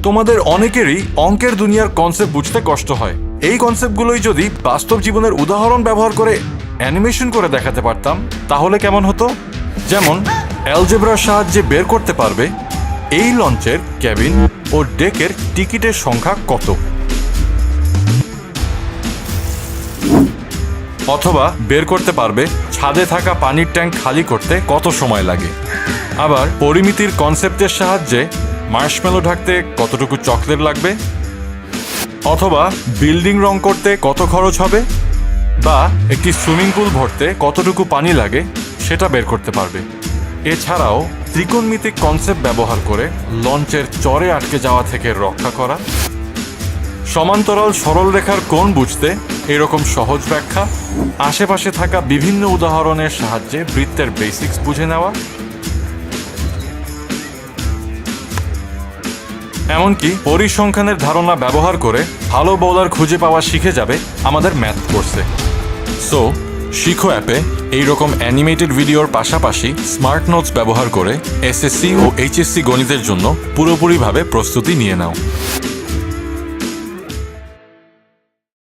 তোমাদের অনেকেরই অঙ্কের দুনিয়ার কনসেপ্ট বুঝতে কষ্ট হয়। এই কনসেপ্টগুলোই যদি বাস্তব জীবনের উদাহরণ ব্যবহার করে অ্যানিমেশন করে দেখাতে পারতাম তাহলে কেমন হতো? যেমন অ্যালজেব্রার সাহায্যে বের করতে পারবে এই লঞ্চের ক্যাবিন ও ডেকের টিকিটের সংখ্যা কত, অথবা বের করতে পারবে ছাদে থাকা পানির ট্যাঙ্ক খালি করতে কত সময় লাগে। আবার পরিমিতির কনসেপ্টের সাহায্যে মার্শমেলো ঢাকতে কতটুকু চকলেট লাগবে, অথবা বিল্ডিং রং করতে কত খরচ হবে, বা একটি সুইমিং পুল ভরতে কতটুকু পানি লাগে সেটা বের করতে পারবে। এছাড়াও ত্রিকোণমিতিক কনসেপ্ট ব্যবহার করে লঞ্চের চরে আটকে যাওয়া থেকে রক্ষা করা, সমান্তরাল সরল রেখার কোণ বুঝতে এরকম সহজ ব্যাখ্যা, আশেপাশে থাকা বিভিন্ন উদাহরণের সাহায্যে বৃত্তের বেসিক্স বুঝে নেওয়া, এমনকি পরিসংখ্যানের ধারণা ব্যবহার করে ভালো বোলার খুঁজে পাওয়া শিখে যাবে আমাদের ম্যাথ কোর্সে। সো শিখো অ্যাপে এইরকম অ্যানিমেটেড ভিডিওর পাশাপাশি স্মার্ট নোটস ব্যবহার করে এসএসসি ও এইচএসসি গণিতের জন্য পুরোপুরিভাবে প্রস্তুতি নিয়ে নাও।